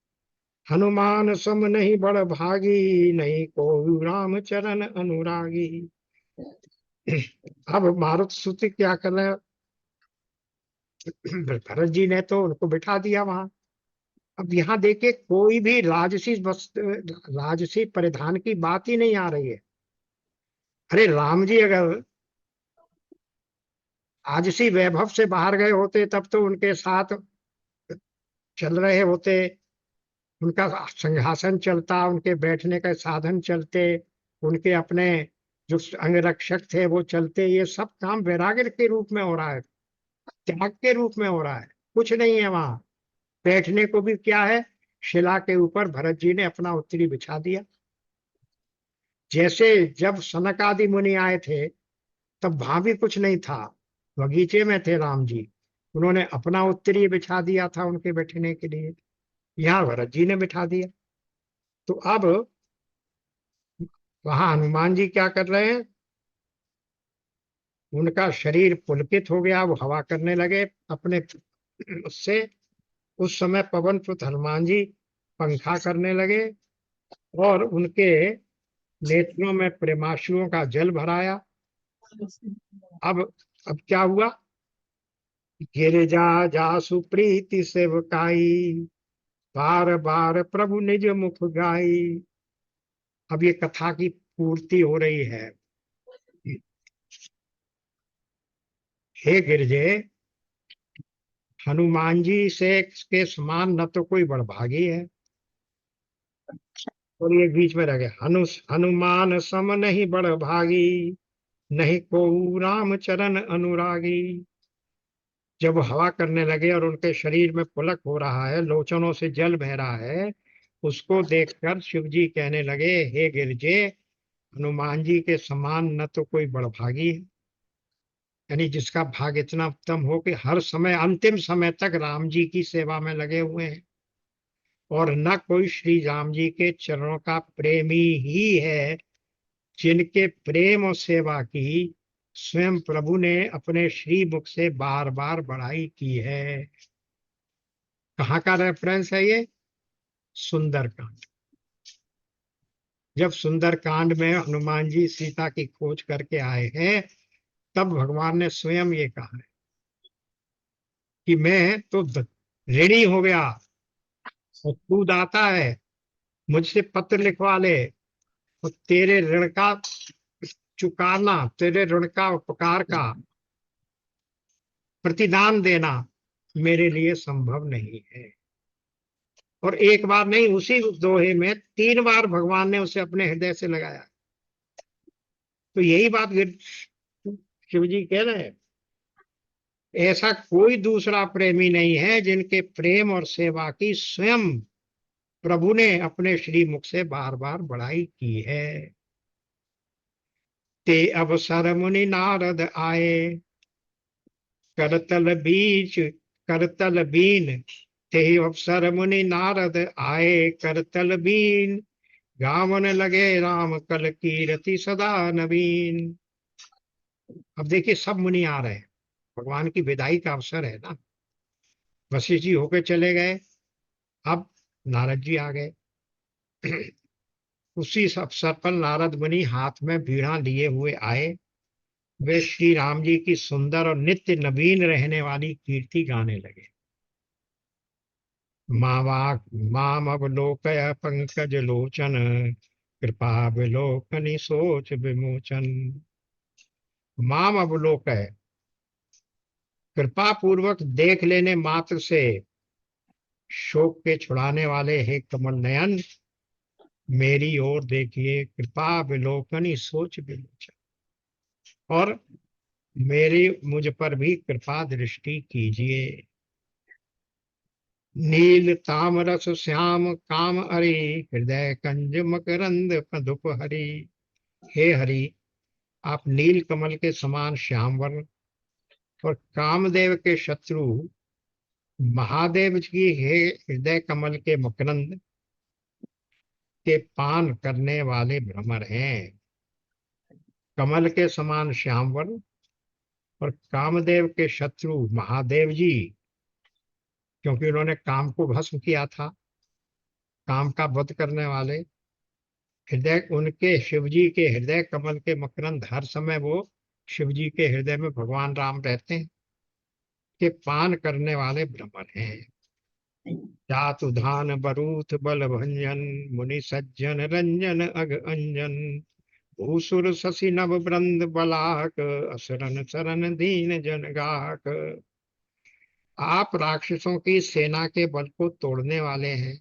हनुमान सम नहीं बड़ भागी, नहीं को राम चरण अनुरागी। अब मारुत सुत क्या कर रहे? भरत जी ने तो उनको बिठा दिया वहां। अब यहाँ देखिए, कोई भी राजसी वस्त्र, राजसी परिधान की बात ही नहीं आ रही है। अरे राम जी अगर राजसी वैभव से बाहर गए होते तब तो उनके साथ चल रहे होते, उनका सिंहासन चलता, उनके बैठने का साधन चलते, उनके अपने जो अंगरक्षक थे वो चलते। ये सब काम वैराग्य के रूप में हो रहा है, त्याग के रूप में हो रहा है। कुछ नहीं है वहां। बैठने को भी क्या है, शिला के ऊपर भरत जी ने अपना उत्तरी बिछा दिया। जैसे जब सनक आदि मुनि आए थे तब वहां भी कुछ नहीं था, बगीचे में थे राम जी, उन्होंने अपना उत्तरी बिछा दिया था उनके बैठने के लिए। यहाँ भरत जी ने बिठा दिया। तो अब वहां हनुमान जी क्या कर रहे हैं? उनका शरीर पुलकित हो गया, वो हवा करने लगे अपने उससे। उस समय पवन पुत्र हनुमान जी पंखा करने लगे और उनके नेत्रों में प्रेमाश्रुओं का जल भराया। अब अब क्या हुआ? गिरिजा जासु प्रीति सेवकाई, बार बार प्रभु निज मुख गाई। अब ये कथा की पूर्ति हो रही है। हे गिरजे, हनुमान जी से के समान न तो कोई बड़भागी है। और ये बीच में रह गए, हनुमान सम नहीं बड़भागी, नहीं को राम चरण अनुरागी। जब वो हवा करने लगे और उनके शरीर में पुलक हो रहा है, लोचनों से जल बह रहा है, उसको देखकर शिव जी कहने लगे, हे गिरजे, हनुमान जी के समान न तो कोई बड़भागी है, यानी जिसका भाग इतना उत्तम हो कि हर समय अंतिम समय तक राम जी की सेवा में लगे हुए हैं। और न कोई श्री राम जी के चरणों का प्रेमी ही है, जिनके प्रेम और सेवा की स्वयं प्रभु ने अपने श्री मुख से बार बार बड़ाई की है। कहाँ का रेफरेंस है ये? सुंदरकांड। जब सुंदरकांड में हनुमान जी सीता की खोज करके आए हैं, तब भगवान ने स्वयं ये कहा है कि मैं तो ऋणी हो गया और तू दाता है, मुझसे पत्र लिखवा ले, और तेरे ऋण का चुकाना, तेरे ऋण का उपकार का प्रतिदान देना मेरे लिए संभव नहीं है। और एक बार नहीं, उसी दोहे में 3 बार भगवान ने उसे अपने हृदय से लगाया। तो यही बात शिव जी कह रहे हैं, ऐसा कोई दूसरा प्रेमी नहीं है जिनके प्रेम और सेवा की स्वयं प्रभु ने अपने श्री मुख से बार बार बड़ाई की है। ते अवसर मुनि नारद आए, करतल बीच करतल बीन। ते अवसर मुनि नारद आए, करतल बीन। गावन लगे राम कल कीरति सदा नवीन। अब देखिए सब मुनि आ रहे हैं, भगवान की विदाई का अवसर है ना। वशिष्ठ जी होके चले गए, अब नारद जी आ गए। उसी अवसर पर नारद मुनि हाथ में बीड़ा लिए हुए आए। वे श्री राम जी की सुंदर और नित्य नवीन रहने वाली कीर्ति गाने लगे। माम अवलोकय पंकज लोचन, कृपा विलोकनि सोच विमोचन। माम अवलोकय, कृपा पूर्वक देख लेने मात्र से शोक के छुड़ाने वाले हे कमल नयन, मेरी ओर देखिए, कृपा विलोकनी सोच विलोचन। और मेरी मुझ पर भी कृपा दृष्टि कीजिए। नील तामरस श्याम काम हरि, हृदय कंज मकरंद मधुप हरि। हे हरि, आप नील कमल के समान श्याम वर्ण और कामदेव के शत्रु महादेव जी हे हृदय कमल के मकरंद के पान करने वाले भ्रमर हैं। कमल के समान श्याम वर्ण और कामदेव के शत्रु महादेव जी, क्योंकि उन्होंने काम को भस्म किया था, काम का वध करने वाले। हृदय उनके शिव जी के हृदय कमल के मकरंद, हर समय वो शिव जी के हृदय में भगवान राम रहते हैं, के पान करने वाले भ्रमर हैं। जातु धान बरूथ बल भंजन, मुनि सज्जन रंजन अग अंजन। भूसुर शशि नव ब्रंद बलाक, असरन सरन दीन जन गाक। आप राक्षसों की सेना के बल को तोड़ने वाले हैं,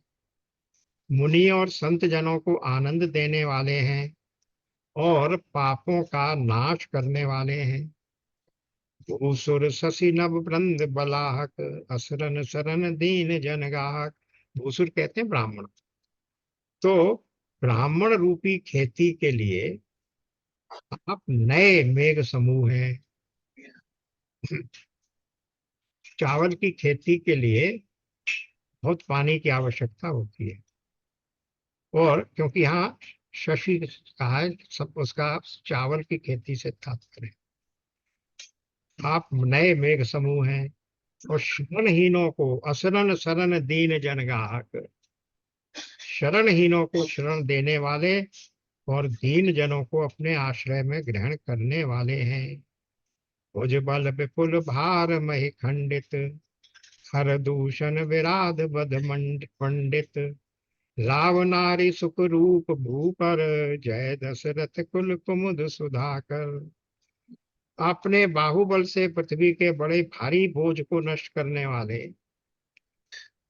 मुनि और संत जनों को आनंद देने वाले हैं और पापों का नाश करने वाले हैं। भूसुर शशि नभ ब्रंद बलाहक, असरन सरन दीन जनगाहक। भूसुर कहते हैं ब्राह्मण। तो ब्राह्मण रूपी खेती के लिए आप नए मेघ समूह हैं। चावल की खेती के लिए बहुत पानी की आवश्यकता होती है, और क्योंकि यहाँ शशि कहा है, सब उसका चावल की खेती से तात्पर्य। आप नए मेघ समूह हैं और शरणहीनों को असरण शरण दीन जनगाहक। शरणहीनों को शरण देने वाले और दीन जनों को अपने आश्रय में ग्रहण करने वाले हैं। भुज बल विपुल भार महि खंडित, हर दूषण विराध बध पंडित। राव नारी सुख रूप भूपर, जय दशरथ कुल कुमुद सुधाकर। अपने बाहुबल से पृथ्वी के बड़े भारी बोझ को नष्ट करने वाले,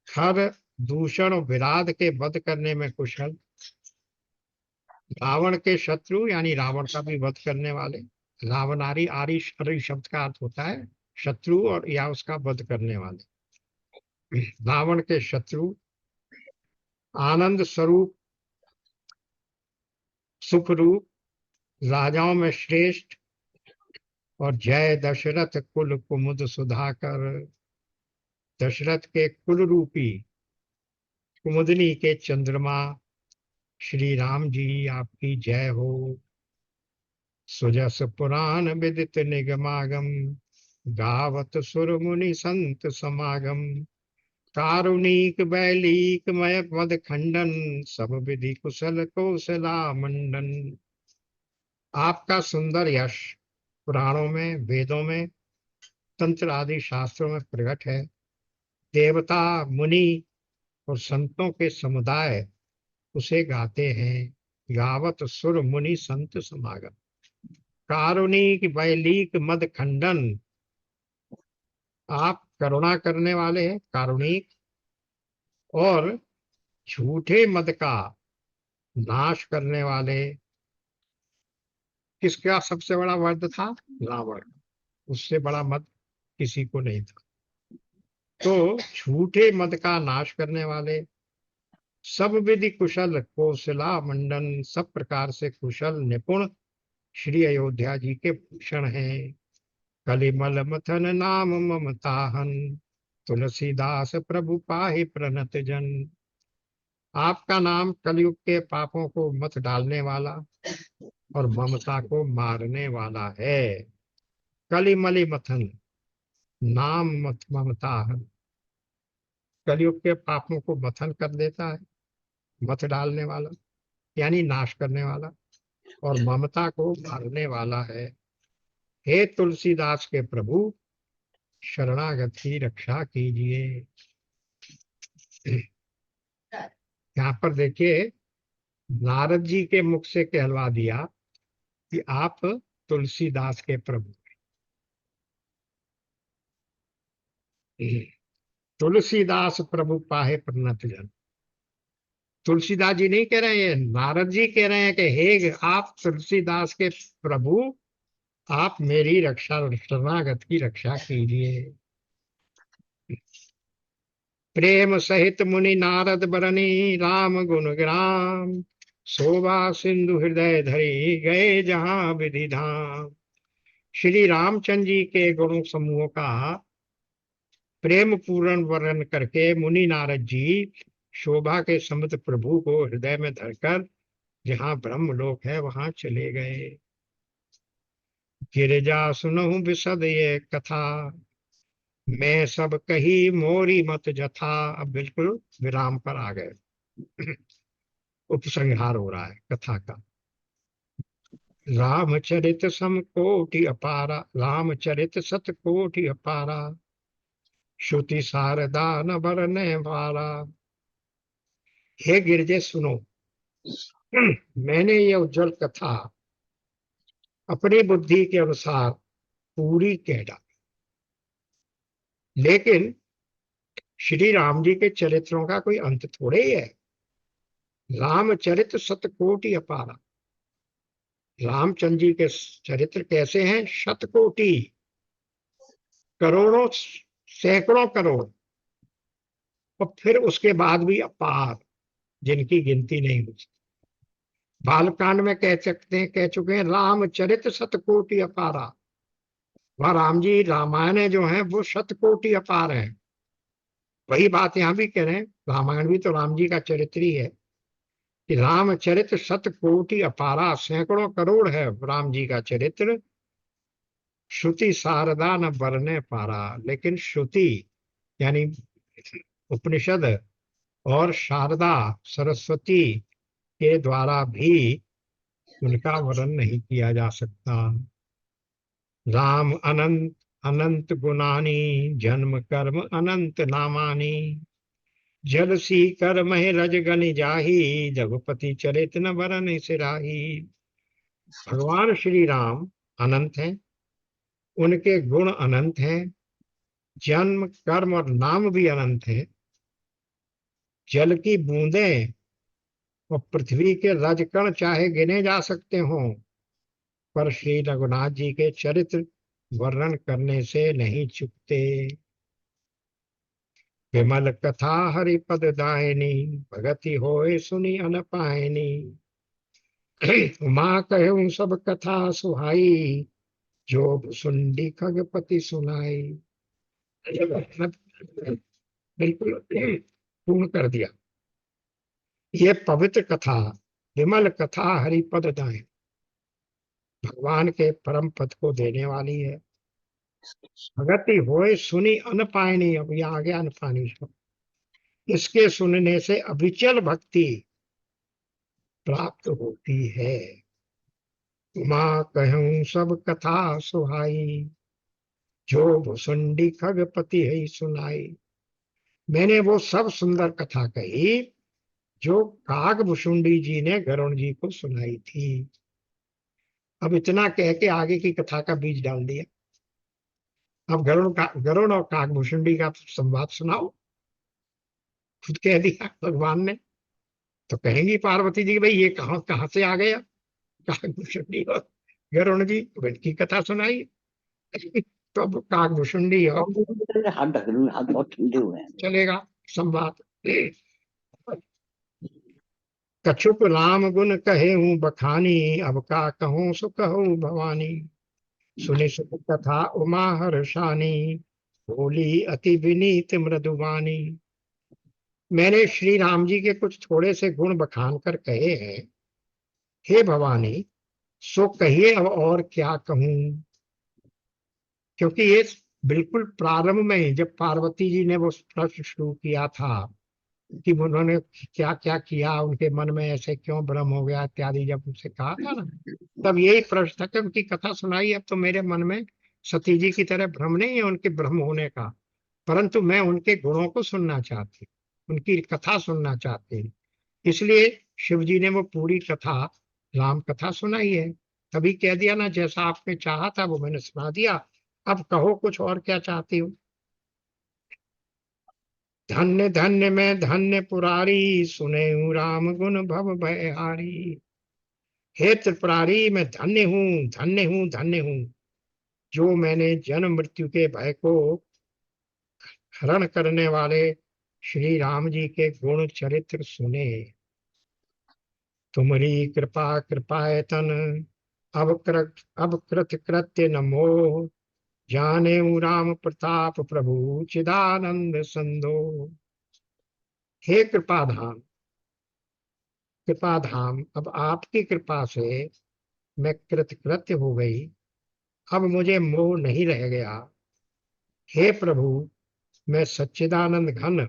हर दूषण और विराध के वध करने में कुशल, रावण के शत्रु यानी रावण का भी वध करने वाले। रावणारी आरी आरी शब्द का अर्थ होता है शत्रु और या उसका वध करने वाले। रावण के शत्रु, आनंद स्वरूप, सुख रूप, राजाओं में श्रेष्ठ, और जय दशरथ कुल कुमुद सुधाकर। दशरथ के कुल रूपी कुमुदनी के चंद्रमा श्री राम जी, आपकी जय हो। सुजस पुराण विदित निगमागम, गावत सुर मुनि संत समागम। कारुणिक बैलीक मय पद खंडन, सब विधि कुशल कौशला मंडन। आपका सुंदर यश पुराणों में, वेदों में, तंत्र आदि शास्त्रों में प्रकट है। देवता, मुनि और संतों के समुदाय उसे गाते हैं। गावत सुर मुनि संत समागम। कारुणिक वैलीक मद खंडन, आप करुणा करने वाले हैं, कारुणिक। और झूठे मद का नाश करने वाले। किसका सबसे बड़ा मद था? रावण। उससे बड़ा मद किसी को नहीं था। तो झूठे मद का नाश करने वाले, सब विधि कुशल कौशला मंडन, सब प्रकार से कुशल निपुण श्री अयोध्या जी के भूषण हैं। कलिमल मथन नाम ममताहन, तुलसीदास प्रभु पाहि प्रणत जन। आपका नाम कलयुग के पापों को मत डालने वाला और ममता को मारने वाला है। कलिमलि मथन नाम मत ममताहन, कलयुग के पापों को मथन कर देता है, मत डालने वाला यानी नाश करने वाला, और ममता को मारने वाला है। हे तुलसीदास के प्रभु, शरणागत की रक्षा कीजिए। यहाँ पर देखिए, नारद जी के मुख से कहलवा दिया कि आप तुलसीदास के प्रभु हैं। तुलसीदास प्रभु पाहे प्रणत जन। तुलसीदास जी नहीं कह रहे हैं, नारद जी कह रहे हैं कि हे आप तुलसीदास के प्रभु, आप मेरी रक्षा, शरणागत की रक्षा कीजिए। प्रेम सहित मुनि नारद बरनी, राम गुण ग्राम, शोभा सिंधु हृदय धरी, गए जहां विधि धाम। श्री रामचंद्र जी के गुणों समूहों का प्रेम पूर्ण वर्णन करके मुनि नारद जी शोभा के समुद्र प्रभु को हृदय में धरकर जहां ब्रह्मलोक है वहां चले गए। गिरिजा सुनहु विशद ये कथा, मैं सब कही मोरी मत जथा। अब बिल्कुल विराम पर आ गए। उपसंहार हो रहा है कथा का। रामचरित सम कोटि अपारा, रामचरित सत कोटि अपारा, श्रुति शारदा न बरने वाला। हे गिरजे सुनो, मैंने ये उज्जवल कथा अपनी बुद्धि के अनुसार पूरी कह डाली, लेकिन श्री राम जी के चरित्रों का कोई अंत थोड़े ही है। रामचरित सतकोटि अपारा, रामचंद्र जी के चरित्र कैसे हैं? शतकोटि, करोड़ों, सैकड़ों करोड़, और फिर उसके बाद भी अपार, जिनकी गिनती नहीं हो सकती। बालकांड में कह सकते हैं, कह चुके हैं, रामचरित शतकोटि अपारा। वह राम जी रामायण जो है वो शतकोटि अपार है। वही बात यहाँ भी कह रहे हैं, रामायण भी तो राम जी का चरित्र ही है कि रामचरित शतकोटि अपारा, सैकड़ों करोड़ है राम जी का चरित्र। श्रुति शारदा न बरने पारा, लेकिन श्रुति यानी उपनिषद और शारदा सरस्वती के द्वारा भी उनका वर्णन नहीं किया जा सकता। राम अनंत अनंत गुणानी, जन्म कर्म अनंत नामानी, जल सी कर मह रज गनि जाही, जगपति चरित न बरन सिराही। भगवान श्री राम अनंत हैं, उनके गुण अनंत हैं, जन्म कर्म और नाम भी अनंत है। जल की बूंदें और पृथ्वी के रजकण चाहे गिने जा सकते हों, पर श्री रघुनाथ जी के चरित्र वर्णन करने से नहीं चुकते। विमल कथा हरिपद दायनी, भगति होए सुनी अन पायनी। उमा कहूँ सब कथा सुहाई, जो सुंडी खगपति सुनाई। बिल्कुल पूर्ण कर दिया। ये पवित्र कथा, विमल कथा हरिपद दायनी, भगवान के परम पद को देने वाली है। भगति होए सुनी अनपायनी, अब यहाँ आ गया अनपानी शब्द। इसके सुनने से अविचल भक्ति प्राप्त होती है। उमा कहूँ सब कथा सुहाई, जो भुसुंडी खगपति है सुनाई। मैंने वो सब सुंदर कथा कही जो काग भुसुंडी जी ने गरुण जी को सुनाई थी। अब इतना कह के आगे की कथा का बीज डाल दिया। अब गरुण और काग भुसुंडी का संवाद सुनाओ। खुद कह दिया भगवान ने, तो कहेंगी पार्वती जी भाई ये कहां कहां से आ गया काकभूषुंडी और गरुण जी, तो इनकी कथा सुनाई। तो अब काकभूषुंडी और हाथ ढक लूं, हाथ बहुत ठंडे हुए हैं। चलेगा संवाद। कछुक राम गुण कहे हूँ बखानी, अब का कहूँ सो कहूँ भवानी। सुनि सुख कथा उमा हर्षानी, बोली अति विनीत मृदुवानी। मैंने श्री राम जी के कुछ थोड़े से गुण बखान कर कहे हैं, हे भवानी सो कहिए अब और क्या कहूं। क्योंकि ये बिल्कुल प्रारंभ में ही जब पार्वती जी ने वो प्रश्न शुरू किया था कि उन्होंने क्या क्या किया, उनके मन में ऐसे क्यों भ्रम हो गया इत्यादि, जब उनसे कहा था ना, तब यही प्रश्न था कि उनकी कथा सुनाई। अब तो मेरे मन में सती जी की तरह भ्रम नहीं है उनके ब्रह्म होने का, परंतु मैं उनके गुणों को सुनना चाहती, उनकी कथा सुनना चाहती। इसलिए शिव जी ने वो पूरी कथा, राम कथा सुनाई है। तभी कह दिया ना, जैसा आपने चाहा था वो मैंने सुना दिया, अब कहो कुछ और क्या चाहती हो। धन्य धन्य मैं धन्य पुरारी, सुने हूँ राम गुण भव भयहारी। हे त्रिपुरारी मैं धन्य हूँ धन्य हूँ धन्य हूँ, जो मैंने जन्म मृत्यु के भय को हरण करने वाले श्री राम जी के गुण चरित्र सुने। तुम्हारी कृपा कृपाए तन, अब कृत कृत्य नमो। जाने राम प्रताप प्रभु, चिदानंद संदो। हे कृपा धाम, अब आपकी कृपा से मैं कृतकृत्य हो गई, अब मुझे मोह नहीं रह गया। हे प्रभु, मैं सच्चिदानंद घन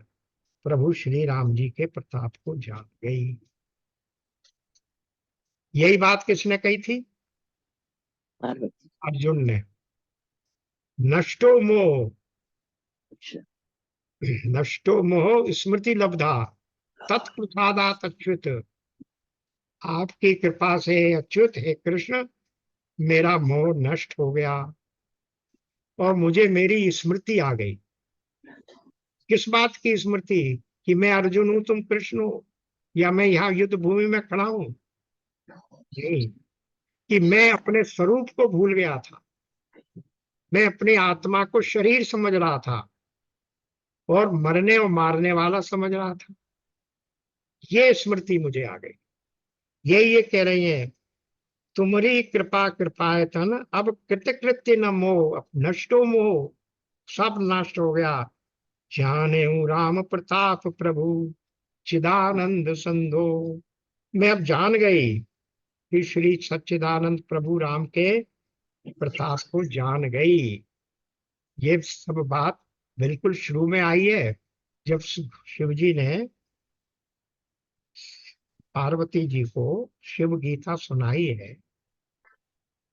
प्रभु श्री राम जी के प्रताप को जान गई। यही बात किसने कही थी? पार्वती। अर्जुन ने। नष्टो मोह, अच्छा। नष्टो मोह स्मृति लब्धा, तत्प्रसादात अच्युत। आपकी कृपा से अच्युत है कृष्ण, मेरा मोह नष्ट हो गया और मुझे मेरी स्मृति आ गई। किस बात की स्मृति? कि मैं अर्जुन हूं, तुम कृष्ण हो, या मैं यहाँ युद्ध भूमि में खड़ा हूं। यही कि मैं अपने स्वरूप को भूल गया था, मैं अपनी आत्मा को शरीर समझ रहा था और मरने और मारने वाला समझ रहा था। ये स्मृति मुझे आ गई। यही ये कह रही है, तुम्हारी कृपा कृपाए तन, अब कृतकृत्य न मोह, अब नष्टो मोह, सब नष्ट हो गया। जाने हूँ राम प्रताप प्रभु, चिदानंद संधो। मैं अब जान गई कि श्री सच्चिदानंद प्रभु राम के प्रताप को जान गई। ये सब बात बिल्कुल शुरू में आई है, जब शिव जी ने पार्वती जी को शिव गीता सुनाई है।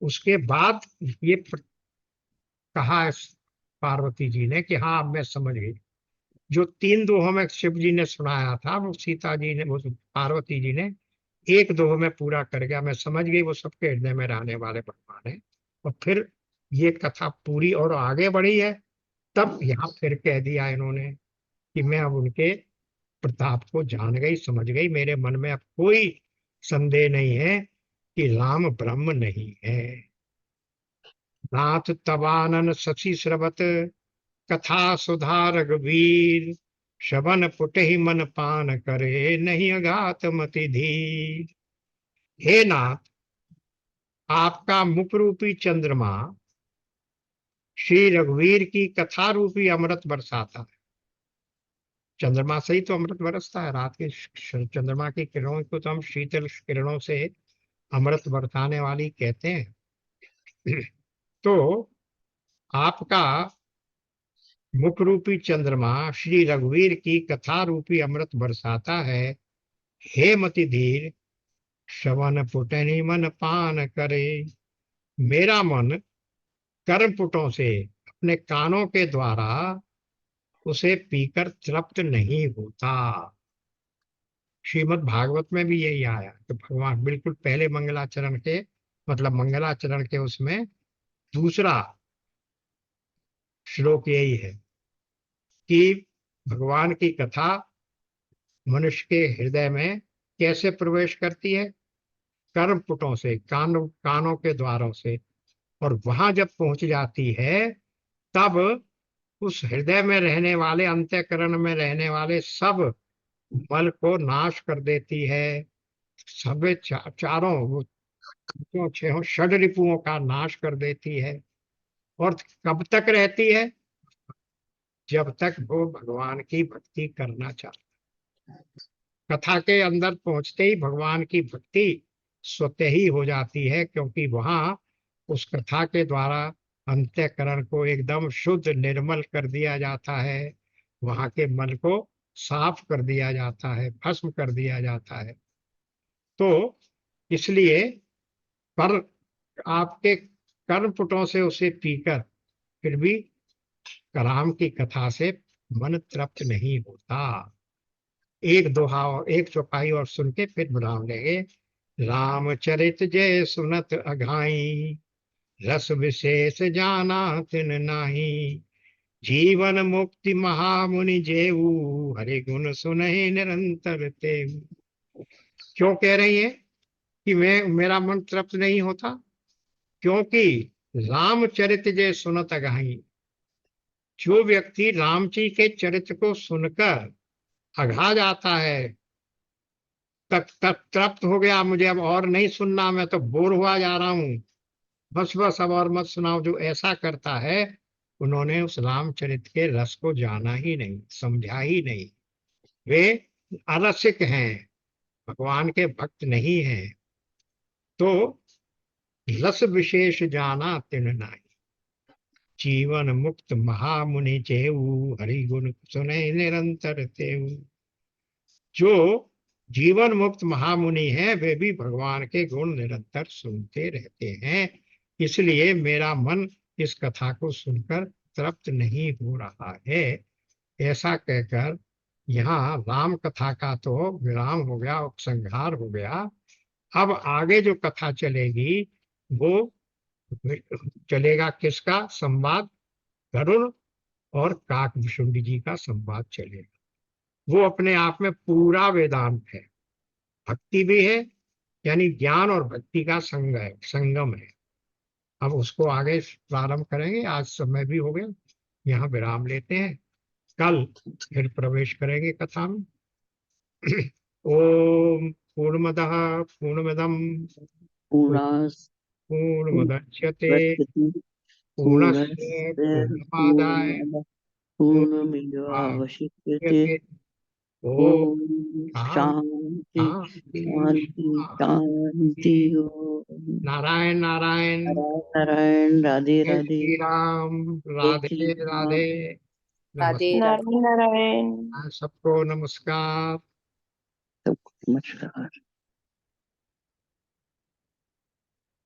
उसके बाद ये कहा पार्वती जी ने कि हाँ अब मैं समझ गई। जो तीन दोहों में शिव जी ने सुनाया था, वो सीता जी ने, वो पार्वती जी ने एक दोह में पूरा कर गया। मैं समझ गई वो सबके हृदय में रहने वाले भगवान है। और फिर ये कथा पूरी और आगे बढ़ी है, तब यहाँ फिर कह दिया इन्होंने कि मैं अब उनके प्रताप को जान गई, समझ गई। मेरे मन में अब कोई संदेह नहीं है कि राम ब्रह्म नहीं है। नाथ तवानन शशि श्रवत, कथा सुधा रघुवीर। शवन पुट ही मन पान करे, नहीं अघात मति धीर। हे नाथ, आपका मुख रूपी चंद्रमा श्री रघुवीर की कथा रूपी अमृत बरसाता है। चंद्रमा से ही तो अमृत बरसता है। रात के चंद्रमा की किरणों को तो हम शीतल किरणों से अमृत बरसाने वाली कहते हैं। तो आपका मुख रूपी चंद्रमा श्री रघुवीर की कथा रूपी अमृत बरसाता है। हे मति धीर, श्रवण पुटनि मन पान करे। मेरा मन कर्म पुटों से, अपने कानों के द्वारा उसे पीकर तृप्त नहीं होता। श्रीमद् भागवत में भी यही आया कि भगवान बिल्कुल पहले मंगलाचरण के, मतलब मंगलाचरण के उसमें दूसरा श्लोक यही है कि भगवान की कथा मनुष्य के हृदय में कैसे प्रवेश करती है? कर्म पुटों से, कानों के द्वारों से। और वहां जब पहुंच जाती है, तब उस हृदय में रहने वाले, अंतःकरण में रहने वाले सब मल को नाश कर देती है। सब चारों वो छहों षड रिपुओं का नाश कर देती है। और कब तक रहती है? जब तक वो भगवान की भक्ति करना चाहता है। कथा के अंदर पहुंचते ही भगवान की भक्ति स्वतः ही हो जाती है, क्योंकि वहां उस कथा के द्वारा अंतःकरण को एकदम शुद्ध निर्मल कर दिया जाता है। वहां के मन को साफ कर दिया जाता है, भस्म कर दिया जाता है। तो इसलिए पर आपके कर्मपुटों से उसे पीकर फिर भी राम की कथा से मन तृप्त नहीं होता। एक दोहा और एक चौपाई और सुन के फिर विराम लेंगे। रामचरित जय सुनत अघाई, रस विशेष जाना तिन नाही। जीवन मुक्ति महामुनि जेऊ, हरि गुण सुनहि निरंतर तेऊ। क्यों कह रही है कि मैं मेरा मन तृप्त नहीं होता? क्योंकि रामचरित जय सुनत अघाई, जो व्यक्ति राम जी के चरित्र को सुनकर अघा जाता है, तक तक तृप्त हो गया, मुझे अब और नहीं सुनना, मैं तो बोर हुआ जा रहा हूं, बस बस अब और मत सुनाओ, जो ऐसा करता है उन्होंने उस रामचरित के रस को जाना ही नहीं, समझा ही नहीं। वे अरसिक हैं, भगवान के भक्त नहीं हैं। तो रस विशेष जाना तिन नाई, जीवन मुक्त महामुनि जेऊ, हरि गुण सुने निरंतर तेऊ। जो जीवन मुक्त महामुनि हैं वे भी भगवान के गुण निरंतर सुनते रहते हैं। इसलिए मेरा मन इस कथा को सुनकर तृप्त नहीं हो रहा है। ऐसा कहकर यहाँ राम कथा का तो विराम हो गया, उपसंहार हो गया। अब आगे जो कथा चलेगी वो चलेगा किसका संवाद? गरुड़ और काकभुषुंडी जी का संवाद चलेगा। वो अपने आप में पूरा वेदांत है, भक्ति भी है, यानी ज्ञान और भक्ति का संगम है। अब उसको आगे प्रारंभ करेंगे। आज समय भी हो गया, यहाँ विराम लेते हैं, कल फिर प्रवेश करेंगे कथा में। ओम पूर्णमदः पूर्णमिदं पूर्णास् पूर्णमुदच्यते वर्तते पूर्णस्य पूर्णस्य पूर्णमादाय पूर्णमदः पूर्णमेवावशिष्यते। पूर्णमेवावशिष्यते। ओम ओम शांति शांति शांति शांति। शांति। ओम नारायण नारायण। नारायण नारायण। राधे जय राधे। श्री राम। जय श्री राधे राम। राधे। राधे नमस्कार। राधे। नारायण नारायण। सबको नमस्कार। सबको नमस्कार।